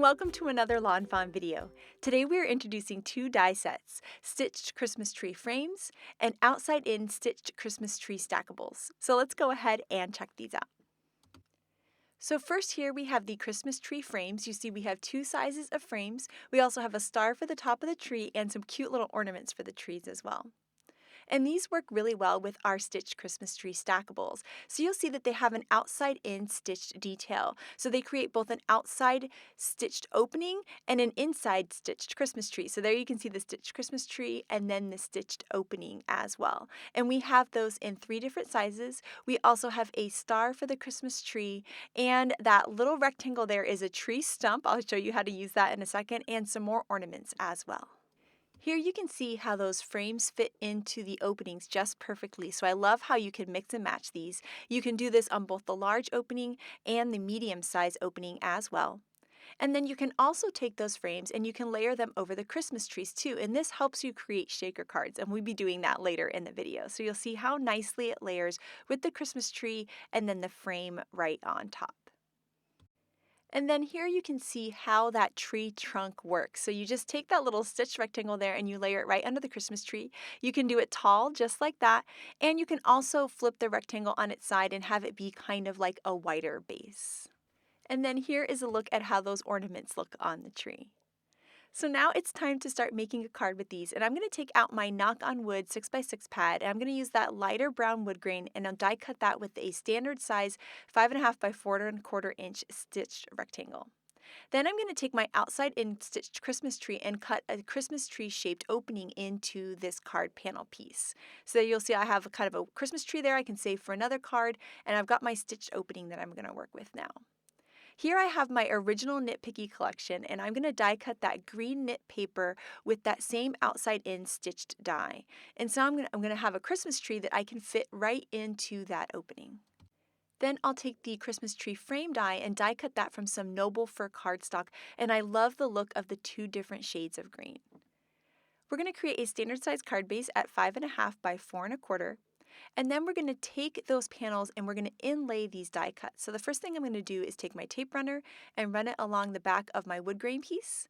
welcome to another Lawn Fawn video. Today we are introducing two die sets, stitched Christmas tree frames and outside-in stitched Christmas tree stackables. So let's go ahead and check these out. So first here we have the Christmas tree frames. You see we have two sizes of frames. We also have a star for the top of the tree and some cute little ornaments for the trees as well. And these work really well with our stitched Christmas tree stackables. So you'll see that they have an outside-in stitched detail. So they create both an outside stitched opening and an inside stitched Christmas tree. So there you can see the stitched Christmas tree and then the stitched opening as well. And we have those in 3 different sizes. We also have a star for the Christmas tree, and that little rectangle there is a tree stump. I'll show you how to use that in a second, and some more ornaments as well. Here you can see how those frames fit into the openings just perfectly. So I love how you can mix and match these. You can do this on both the large opening and the medium size opening as well. And then you can also take those frames and you can layer them over the Christmas trees too. And this helps you create shaker cards, and we'll be doing that later in the video. So you'll see how nicely it layers with the Christmas tree and then the frame right on top. And then here you can see how that tree trunk works. So you just take that little stitched rectangle there and you layer it right under the Christmas tree. You can do it tall, just like that, and you can also flip the rectangle on its side and have it be kind of like a wider base. And then here is a look at how those ornaments look on the tree. So now it's time to start making a card with these, and I'm going to take out my Knock on Wood 6x6 pad, and I'm going to use that lighter brown wood grain, and I'll die cut that with a standard size 5.5 by 4.25 inch stitched rectangle. Then I'm going to take my outside-in stitched Christmas tree and cut a Christmas tree shaped opening into this card panel piece. So you'll see I have a kind of a Christmas tree there I can save for another card, and I've got my stitched opening that I'm going to work with now. Here I have my original Knit Picky collection, and I'm going to die cut that green knit paper with that same outside-in stitched die. And so I'm going to have a Christmas tree that I can fit right into that opening. Then I'll take the Christmas tree frame die and die cut that from some Noble Fir Cardstock, and I love the look of the 2 different shades of green. We're going to create a standard size card base at 5.5 by 4.25. And then we're going to take those panels and we're going to inlay these die cuts. So the first thing I'm going to do is take my tape runner and run it along the back of my wood grain piece.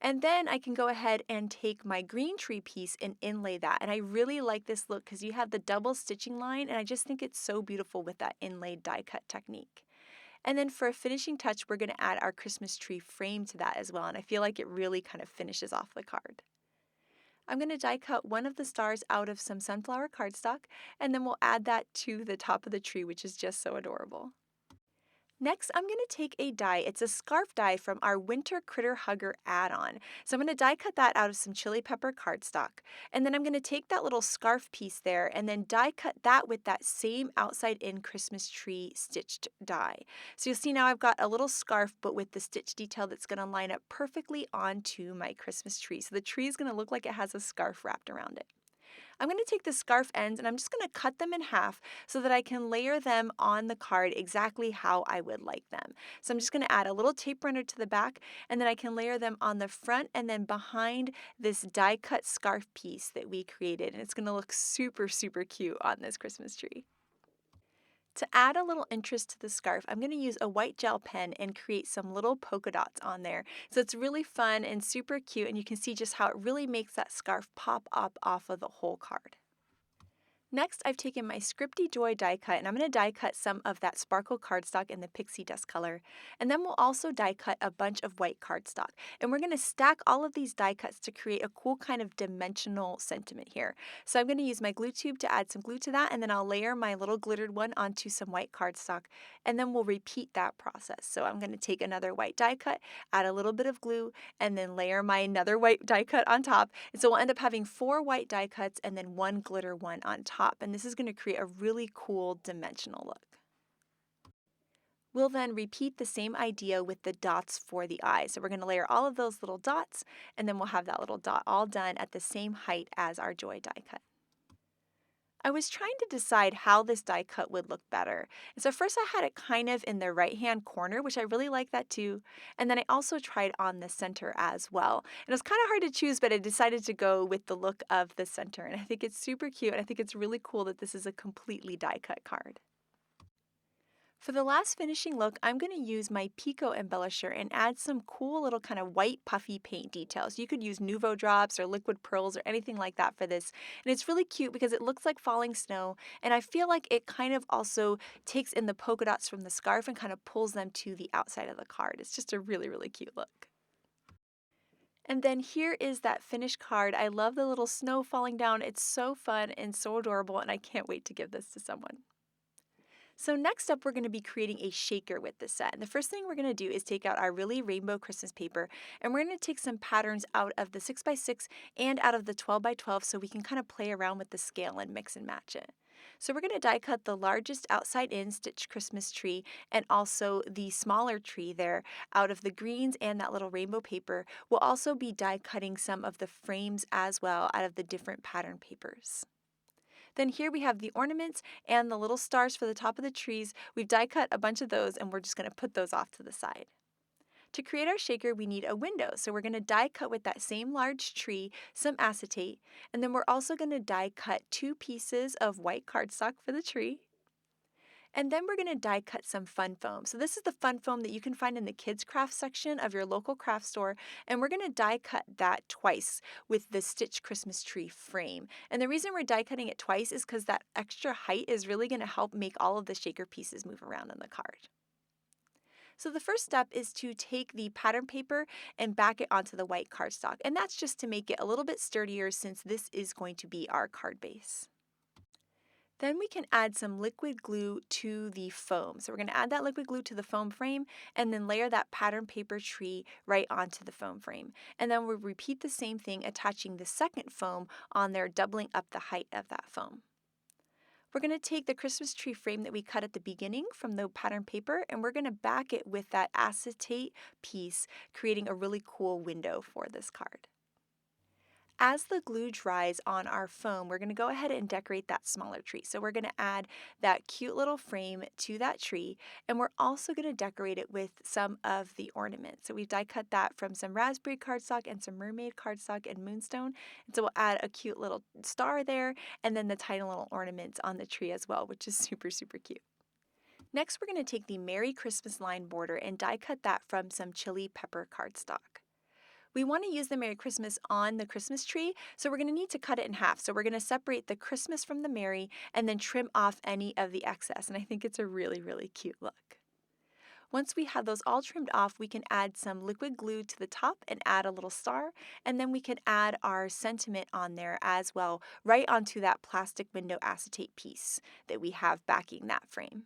And then I can go ahead and take my green tree piece and inlay that. And I really like this look because you have the double stitching line, and I just think it's so beautiful with that inlaid die cut technique. And then for a finishing touch, we're going to add our Christmas tree frame to that as well. And I feel like it really kind of finishes off the card. I'm going to die cut one of the stars out of some sunflower cardstock, and then we'll add that to the top of the tree, which is just so adorable. Next, I'm going to take a die. It's a scarf die from our Winter Critter Hugger add-on. So I'm going to die cut that out of some chili pepper cardstock. And then I'm going to take that little scarf piece there and then die cut that with that same outside-in Christmas tree stitched die. So you'll see now I've got a little scarf, but with the stitch detail that's going to line up perfectly onto my Christmas tree. So the tree is going to look like it has a scarf wrapped around it. I'm going to take the scarf ends and I'm just going to cut them in half so that I can layer them on the card exactly how I would like them. So I'm just going to add a little tape runner to the back, and then I can layer them on the front and then behind this die cut scarf piece that we created, and it's going to look super, super cute on this Christmas tree. To add a little interest to the scarf, I'm going to use a white gel pen and create some little polka dots on there. So it's really fun and super cute, and you can see just how it really makes that scarf pop up off of the whole card. Next, I've taken my Scripty Joy die cut, and I'm going to die cut some of that sparkle cardstock in the pixie dust color. And then we'll also die cut a bunch of white cardstock. And we're going to stack all of these die cuts to create a cool kind of dimensional sentiment here. So I'm going to use my glue tube to add some glue to that, and then I'll layer my little glittered one onto some white cardstock, and then we'll repeat that process. So I'm going to take another white die cut, add a little bit of glue, and then layer my another white die cut on top. And so we'll end up having 4 white die cuts and then 1 glitter one on top. And this is going to create a really cool dimensional look. We'll then repeat the same idea with the dots for the eyes. So we're going to layer all of those little dots, and then we'll have that little dot all done at the same height as our Joy die cut. I was trying to decide how this die cut would look better. And so first I had it kind of in the right-hand corner, which I really like that too. And then I also tried on the center as well. And it was kind of hard to choose, but I decided to go with the look of the center. And I think it's super cute, and I think it's really cool that this is a completely die cut card. For the last finishing look, I'm going to use my Pico embellisher and add some cool little kind of white puffy paint details. You could use Nuvo drops or liquid pearls or anything like that for this. And it's really cute because it looks like falling snow, and I feel like it kind of also takes in the polka dots from the scarf and kind of pulls them to the outside of the card. It's just a really, really cute look. And then here is that finished card. I love the little snow falling down. It's so fun and so adorable, and I can't wait to give this to someone. So next up, we're going to be creating a shaker with this set. And the first thing we're going to do is take out our really rainbow Christmas paper, and we're going to take some patterns out of the 6x6 and out of the 12x12 so we can kind of play around with the scale and mix and match it. So we're going to die cut the largest outside in stitched Christmas tree and also the smaller tree there out of the greens and that little rainbow paper. We'll also be die cutting some of the frames as well out of the different pattern papers. Then here we have the ornaments and the little stars for the top of the trees. We've die cut a bunch of those, and we're just going to put those off to the side. To create our shaker, we need a window. So we're going to die cut with that same large tree some acetate, and then we're also going to die cut 2 pieces of white cardstock for the tree. And then we're going to die cut some fun foam. So this is the fun foam that you can find in the kids craft section of your local craft store. And we're going to die cut that twice with the stitched Christmas tree frame. And the reason we're die cutting it twice is because that extra height is really going to help make all of the shaker pieces move around on the card. So the first step is to take the pattern paper and back it onto the white cardstock. And that's just to make it a little bit sturdier since this is going to be our card base. Then we can add some liquid glue to the foam. So we're going to add that liquid glue to the foam frame and then layer that pattern paper tree right onto the foam frame. And then we'll repeat the same thing, attaching the second foam on there, doubling up the height of that foam. We're going to take the Christmas tree frame that we cut at the beginning from the pattern paper, and we're going to back it with that acetate piece, creating a really cool window for this card. As the glue dries on our foam, we're going to go ahead and decorate that smaller tree. So we're going to add that cute little frame to that tree, and we're also going to decorate it with some of the ornaments. So we've die cut that from some raspberry cardstock and some mermaid cardstock and moonstone. And so we'll add a cute little star there, and then the tiny little ornaments on the tree as well, which is super, super cute. Next, we're going to take the Merry Christmas line border and die cut that from some chili pepper cardstock. We want to use the Merry Christmas on the Christmas tree, so we're going to need to cut it in half. So we're going to separate the Christmas from the Merry and then trim off any of the excess. And I think it's a really, really cute look. Once we have those all trimmed off, we can add some liquid glue to the top and add a little star. And then we can add our sentiment on there as well, right onto that plastic window acetate piece that we have backing that frame.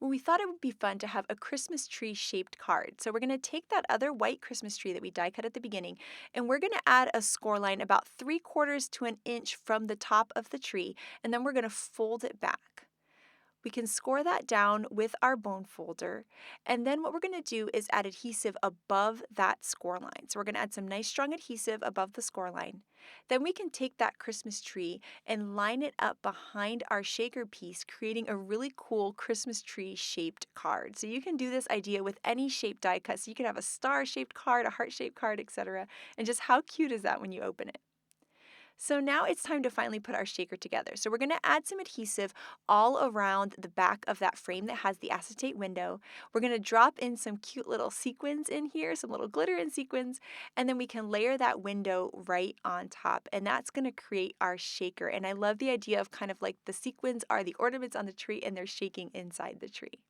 Well, we thought it would be fun to have a Christmas tree shaped card. So we're going to take that other white Christmas tree that we die cut at the beginning, and we're going to add a score line about 3/4 to an inch from the top of the tree, and then we're going to fold it back. We can score that down with our bone folder, and then what we're going to do is add adhesive above that score line. So we're going to add some nice strong adhesive above the score line. Then we can take that Christmas tree and line it up behind our shaker piece, creating a really cool Christmas tree shaped card. So you can do this idea with any shaped die cut. So you can have a star shaped card, a heart shaped card, etc. And just how cute is that when you open it? So now it's time to finally put our shaker together. So we're going to add some adhesive all around the back of that frame that has the acetate window. We're going to drop in some cute little sequins in here, some little glitter and sequins, and then we can layer that window right on top, and that's going to create our shaker. And I love the idea of kind of like the sequins are the ornaments on the tree and they're shaking inside the tree.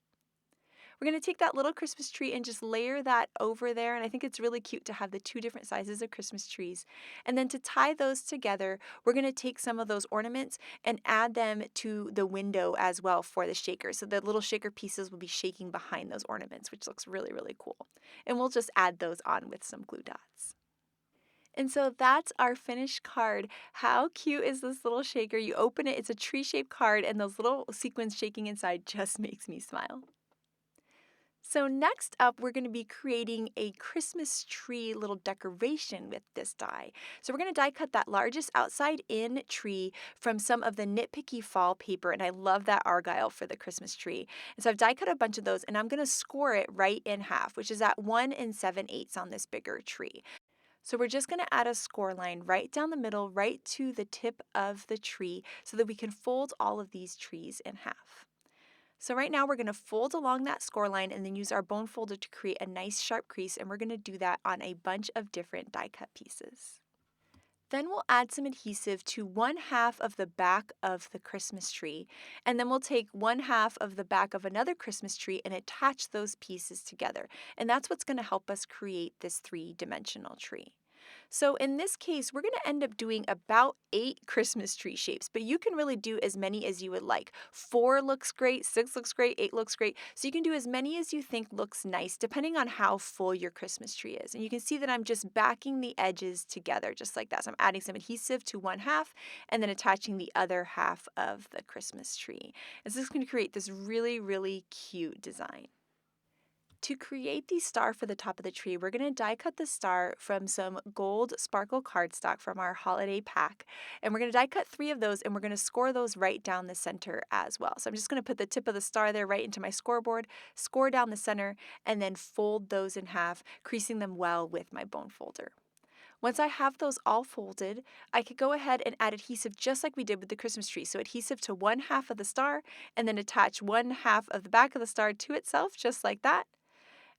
We're going to take that little Christmas tree and just layer that over there, and I think it's really cute to have the 2 different sizes of Christmas trees. And then to tie those together, we're going to take some of those ornaments and add them to the window as well for the shaker. So the little shaker pieces will be shaking behind those ornaments, which looks really, really cool. And we'll just add those on with some glue dots. And so that's our finished card. How cute is this little shaker? You open it, it's a tree-shaped card, and those little sequins shaking inside just makes me smile. So next up, we're going to be creating a Christmas tree little decoration with this die. So we're going to die cut that largest outside in tree from some of the Nitpicky Fall paper, and I love that argyle for the Christmas tree. And so I've die cut a bunch of those, and I'm going to score it right in half, which is at 1 7/8 on this bigger tree. So we're just going to add a score line right down the middle, right to the tip of the tree, so that we can fold all of these trees in half. So right now we're going to fold along that score line and then use our bone folder to create a nice sharp crease, and we're going to do that on a bunch of different die cut pieces. Then we'll add some adhesive to one half of the back of the Christmas tree, and then we'll take one half of the back of another Christmas tree and attach those pieces together. And that's what's going to help us create this three-dimensional tree. So in this case, we're going to end up doing about 8 Christmas tree shapes, but you can really do as many as you would like. 4 looks great, 6 looks great, 8 looks great. So you can do as many as you think looks nice, depending on how full your Christmas tree is. And you can see that I'm just backing the edges together just like that. So I'm adding some adhesive to one half and then attaching the other half of the Christmas tree. And so this is going to create this really, really cute design. To create the star for the top of the tree, we're going to die cut the star from some gold sparkle cardstock from our holiday pack. And we're going to die cut 3 of those, and we're going to score those right down the center as well. So I'm just going to put the tip of the star there right into my scoreboard, score down the center, and then fold those in half, creasing them well with my bone folder. Once I have those all folded, I could go ahead and add adhesive just like we did with the Christmas tree. So adhesive to one half of the star, and then attach one half of the back of the star to itself, just like that.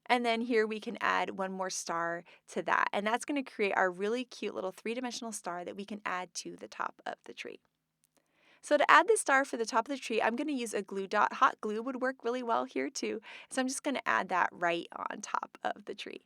And then here we can add one more star to that. And that's going to create our really cute little 3-dimensional star that we can add to the top of the tree. So to add this star for the top of the tree, I'm going to use a glue dot. Hot glue would work really well here too. So I'm just going to add that right on top of the tree.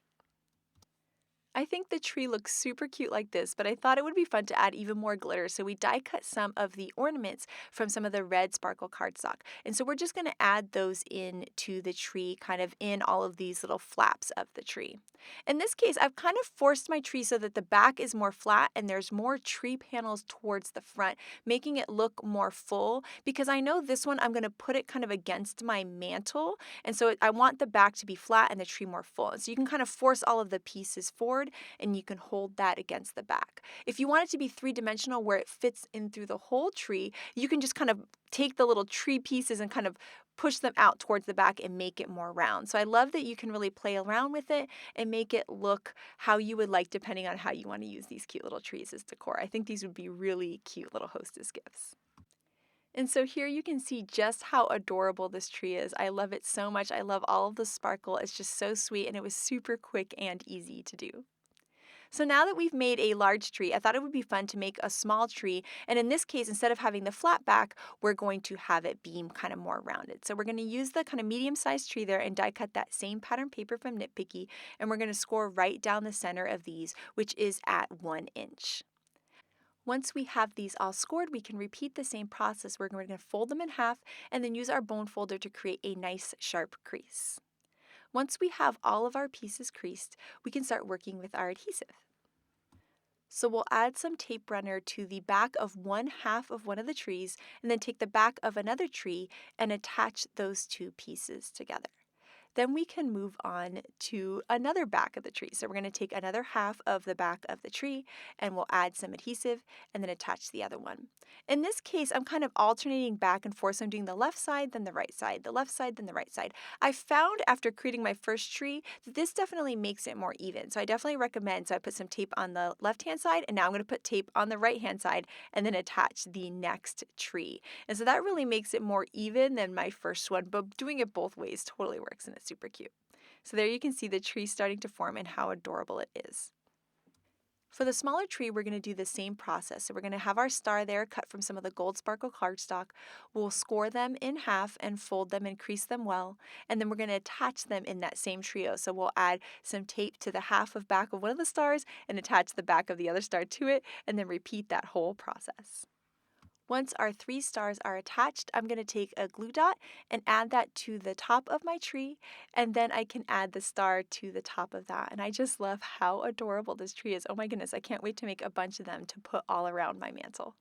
I think the tree looks super cute like this, but I thought it would be fun to add even more glitter, so we die cut some of the ornaments from some of the red sparkle cardstock. And so we're just going to add those into the tree, kind of in all of these little flaps of the tree. In this case, I've kind of forced my tree so that the back is more flat and there's more tree panels towards the front, making it look more full, because I know this one I'm going to put it kind of against my mantle, and so I want the back to be flat and the tree more full. And so you can kind of force all of the pieces forward and you can hold that against the back. If you want it to be 3-dimensional where it fits in through the whole tree, you can just kind of take the little tree pieces and kind of push them out towards the back and make it more round. So I love that you can really play around with it and make it look how you would like, depending on how you want to use these cute little trees as decor. I think these would be really cute little hostess gifts. And so here you can see just how adorable this tree is. I love it so much. I love all of the sparkle. It's just so sweet, and it was super quick and easy to do. So now that we've made a large tree, I thought it would be fun to make a small tree. And in this case, instead of having the flat back, we're going to have it be kind of more rounded. So we're going to use the kind of medium-sized tree there and die cut that same pattern paper from Nitpicky. And we're going to score right down the center of these, which is at 1 inch. Once we have these all scored, we can repeat the same process. We're going to fold them in half and then use our bone folder to create a nice sharp crease. Once we have all of our pieces creased, we can start working with our adhesive. So we'll add some tape runner to the back of one half of one of the trees, and then take the back of another tree and attach those 2 pieces together. Then we can move on to another back of the tree. So we're going to take another half of the back of the tree and we'll add some adhesive and then attach the other one. In this case, I'm kind of alternating back and forth. So I'm doing the left side, then the right side, the left side, then the right side. I found after creating my first tree that this definitely makes it more even. So I definitely recommend, so I put some tape on the left-hand side, and now I'm going to put tape on the right-hand side and then attach the next tree. And so that really makes it more even than my first one, but doing it both ways totally works, and it's super cute. So there you can see the tree starting to form and how adorable it is. For the smaller tree, we're going to do the same process. So we're going to have our star there cut from some of the gold sparkle cardstock. We'll score them in half and fold them and crease them well. And then we're going to attach them in that same trio. So we'll add some tape to the half of back of one of the stars and attach the back of the other star to it, and then repeat that whole process. Once our 3 stars are attached, I'm going to take a glue dot and add that to the top of my tree, and then I can add the star to the top of that. And I just love how adorable this tree is. Oh my goodness, I can't wait to make a bunch of them to put all around my mantle.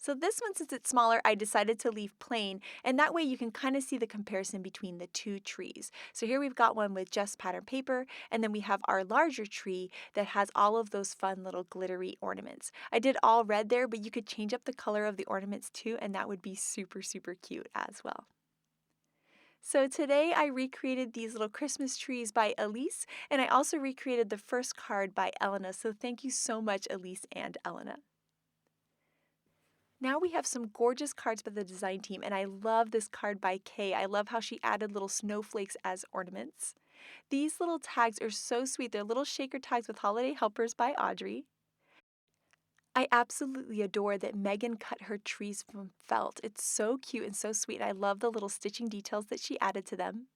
So this one, since it's smaller, I decided to leave plain, and that way you can kind of see the comparison between the 2 trees. So here we've got one with just pattern paper, and then we have our larger tree that has all of those fun little glittery ornaments. I did all red there, but you could change up the color of the ornaments too, and that would be super, super cute as well. So today I recreated these little Christmas trees by Elise, and I also recreated the first card by Elena. So thank you so much, Elise and Elena. Now we have some gorgeous cards by the design team, and I love this card by Kay. I love how she added little snowflakes as ornaments. These little tags are so sweet. They're little shaker tags with holiday helpers by Audrey. I absolutely adore that Megan cut her trees from felt. It's so cute and so sweet. I love the little stitching details that she added to them.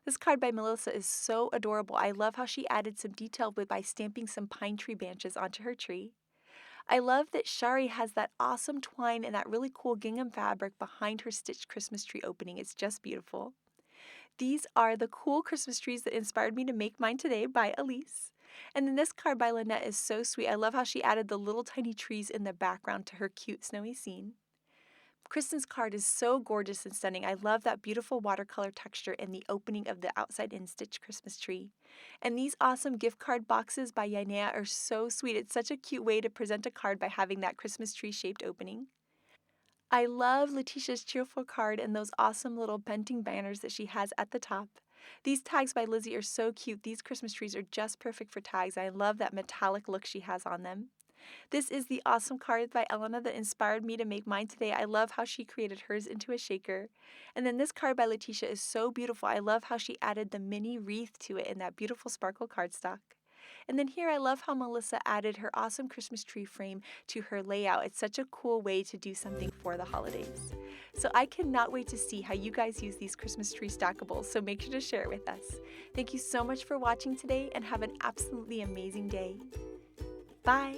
This card by Melissa is so adorable. I love how she added some detail by stamping some pine tree branches onto her tree. I love that Shari has that awesome twine and that really cool gingham fabric behind her stitched Christmas tree opening. It's just beautiful. These are the cool Christmas trees that inspired me to make mine today by Elise. And then this card by Lynette is so sweet. I love how she added the little tiny trees in the background to her cute snowy scene. Kristen's card is so gorgeous and stunning. I love that beautiful watercolor texture in the opening of the outside-in stitched Christmas tree. And these awesome gift card boxes by Yainea are so sweet. It's such a cute way to present a card by having that Christmas tree-shaped opening. I love Letitia's cheerful card and those awesome little bunting banners that she has at the top. These tags by Lizzie are so cute. These Christmas trees are just perfect for tags. I love that metallic look she has on them. This is the awesome card by Elena that inspired me to make mine today. I love how she created hers into a shaker. And then this card by Letitia is so beautiful. I love how she added the mini wreath to it in that beautiful sparkle cardstock. And then here I love how Melissa added her awesome Christmas tree frame to her layout. It's such a cool way to do something for the holidays. So I cannot wait to see how you guys use these Christmas tree stackables, so make sure to share it with us. Thank you so much for watching today and have an absolutely amazing day. Bye!